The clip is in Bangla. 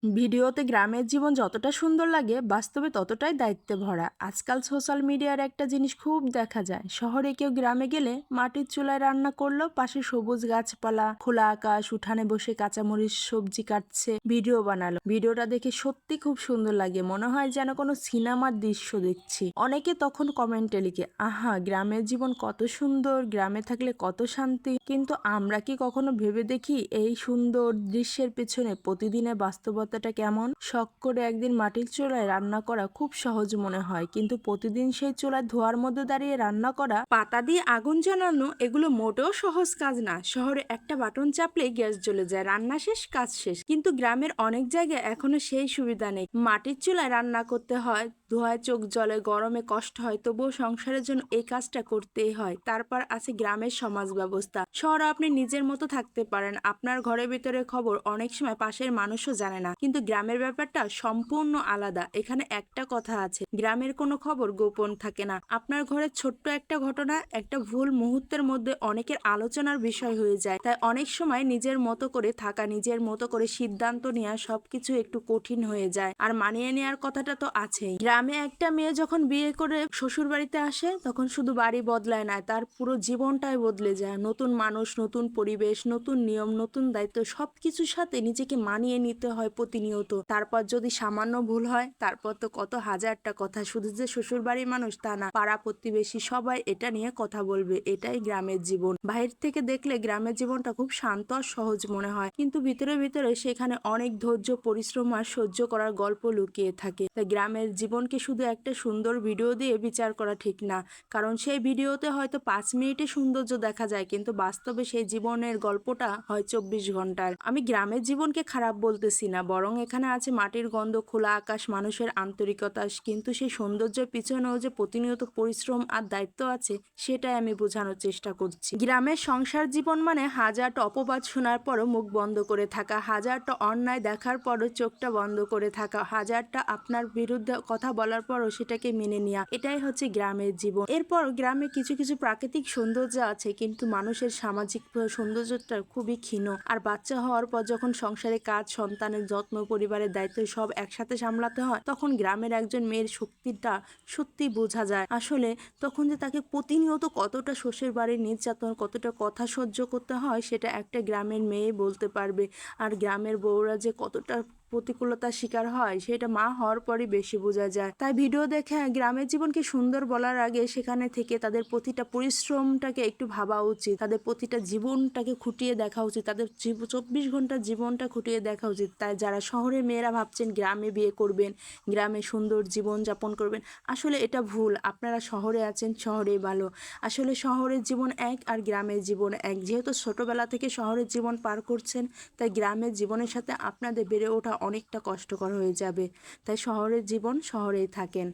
ভিডিওতে গ্রামের জীবন যতটা সুন্দর লাগে বাস্তবে ততটাই দায়িত্বে ভরা। আজকাল সোশ্যাল মিডিয়ার একটা জিনিস খুব দেখা যায়, শহরে কেউ গ্রামে গেলে মাটির চুলায় রান্না করলো, পাশে সবুজ গাছপালা, খোলা আকাশ, উঠানে বসে কাঁচামরিচ সবজি কাটছে, ভিডিও বানালো। ভিডিওটা দেখে সত্যি খুব সুন্দর লাগে, মনে হয় যেন কোনো সিনেমার দৃশ্য দেখছি। অনেকে তখন কমেন্টে লিখে, আহা গ্রামের জীবন কত সুন্দর, গ্রামে থাকলে কত শান্তি। কিন্তু আমরা কি কখনো ভেবে দেখি এই সুন্দর দৃশ্যের পেছনে প্রতিদিনের বাস্তবতাটা কেমন? শখ করে একদিন মাটির চুলায় রান্না করা খুব সহজ মনে হয়, কিন্তু প্রতিদিন সেই চুলার ধোঁয়ার মধ্যে দাঁড়িয়ে রান্না করা, পাতা দিয়ে আগুন জ্বালানো, এগুলো মোটেও সহজ কাজ না। শহরে একটা বাটন চাপলেই গ্যাস জ্বলে যায়, রান্না শেষ, কাজ শেষ। কিন্তু গ্রামের অনেক জায়গায় এখনো সেই সুবিধা নেই। মাটির চুলায় রান্না করতে হয়, ধোঁয়ায় চোখ জ্বলে, গরমে কষ্ট হয়, তবুও সংসারের জন্য এই কাজটা করতেই হয়। তারপর আছে গ্রামের সমাজ ব্যবস্থা। শহরে আপনি নিজের মতো থাকতে পারেন, আপনার ঘরের ভিতরে খবর অনেক সময় পাশের মানুষও জানে না, কিন্তু গ্রামের ব্যাপারটা সম্পূর্ণ আলাদা। এখানে একটা কথা আছে, গ্রামের কোনো খবর গোপন থাকে না। আপনার ঘরের ছোট্ট একটা ঘটনা, একটা ভুল মুহূর্তের মধ্যে অনেকের আলোচনার বিষয় হয়ে যায়। তাই অনেক সময় নিজের মতো করে থাকা, নিজের মতো করে সিদ্ধান্ত নেওয়া সবকিছু একটু কঠিন হয়ে যায়। আর মানিয়ে নেওয়ার কথাটা তো আছেই। গ্রামে একটা মেয়ে যখন বিয়ে করে শ্বশুর বাড়িতে আসে, তখন শুধু বাড়ি বদলায় না, তার পুরো জীবনটাই বদলে যায়। নতুন মানুষ, নতুন পরিবেশ, নতুন নিয়ম, নতুন দায়িত্ব, সবকিছুর সাথে নিজেকে মানিয়ে নিতে হয় প্রতিনিয়ত। তারপর যদি সামান্য ভুল হয়, তারপর তো কত হাজারটা কথা। শুধু যে শ্বশুর বাড়ির মানুষ তা না, পাড়া প্রতিবেশী সবাই এটা নিয়ে কথা বলবে। এটাই গ্রামের জীবন। বাহির থেকে দেখলে গ্রামের জীবনটা খুব শান্ত আর সহজ মনে হয়, কিন্তু ভিতরে ভিতরে সেখানে অনেক ধৈর্য, পরিশ্রম আর সহ্য করার গল্প লুকিয়ে থাকে। তাই গ্রামের জীবনকে শুধু একটা সুন্দর ভিডিও দিয়ে বিচার করা ঠিক না, কারণ সেই ভিডিওতে হয়তো 5 মিনিটে সৌন্দর্য দেখা যায়, কিন্তু বাস্তবে সেই জীবনের গল্পটা হয় 24 ঘন্টার। আমি গ্রামের জীবনকে খারাপ বলতেছি না, বরং এখানে আছে মাটির গন্ধ, খোলা আকাশ, মানুষের আন্তরিকতা, কিন্তু সেই সৌন্দর্যের পিছনেও যে প্রতিনিয়ত পরিশ্রম আর দায়িত্ব আছে, সেটাই আমি বোঝানোর চেষ্টা করছি। গ্রামের সংসার জীবন মানে হাজারটা অপবাদ শোনার পরও মুখ বন্ধ করে থাকা, হাজারটা অন্যায় দেখার পরও চোখটা বন্ধ করে থাকা, হাজারটা আপনার বিরুদ্ধে কথা বলার পরও সেটাকে মেনে নেওয়া। এটাই হচ্ছে গ্রামের জীবন। এরপর গ্রামে কিছু কিছু প্রাকৃতিক সৌন্দর্য আছে, কিন্তু মানুষের সামাজিক সৌন্দর্যটা খুবই ক্ষীণ। আর বাচ্চা হওয়ার পর যখন সংসারে কাজ, সন্তানের যত্ন, পরিবারের দায়িত্ব সব একসাথে সামলাতে হয়, তখন গ্রামের একজন মেয়ের শক্তিটা সত্যি বোঝা যায়। আসলে তখন যে তাকে প্রতিনিয়ত কতটা শ্বশুর বাড়ির নির্যাতন, কতটা কথা সহ্য করতে হয়, সেটা একটা গ্রামের মেয়ে বলতে পারবে। আর গ্রামের বউরা যে কতটা প্রতিকূলতার শিকার হয়, সেটা মা হওয়ার পরই বেশি বোঝা যায়। তাই ভিডিও দেখে গ্রামের জীবনকে সুন্দর বলার আগে সেখানে থেকে তাদের প্রতিটা পরিশ্রমটাকে একটু ভাবা উচিত, তাদের প্রতিটা জীবনটাকে খুঁটিয়ে দেখা উচিত, তাদের 24 ঘন্টার জীবনটা খুঁটিয়ে দেখা উচিত। তাই যারা শহরের মেয়েরা ভাবছেন গ্রামে বিয়ে করবেন, গ্রামে সুন্দর জীবন যাপন করবেন, আসলে এটা ভুল। আপনারা শহরে আছেন, শহরেই ভালো। আসলে শহরের জীবন এক আর গ্রামের জীবন এক। যেহেতু ছোটবেলা থেকে শহরের জীবন পার করছেন, তাই গ্রামের জীবনের সাথে আপনাদের বেড়ে ওঠা অনেকটা কষ্টকর হয়ে যাবে। তাই শহরের জীবন শহরেই থাকেন।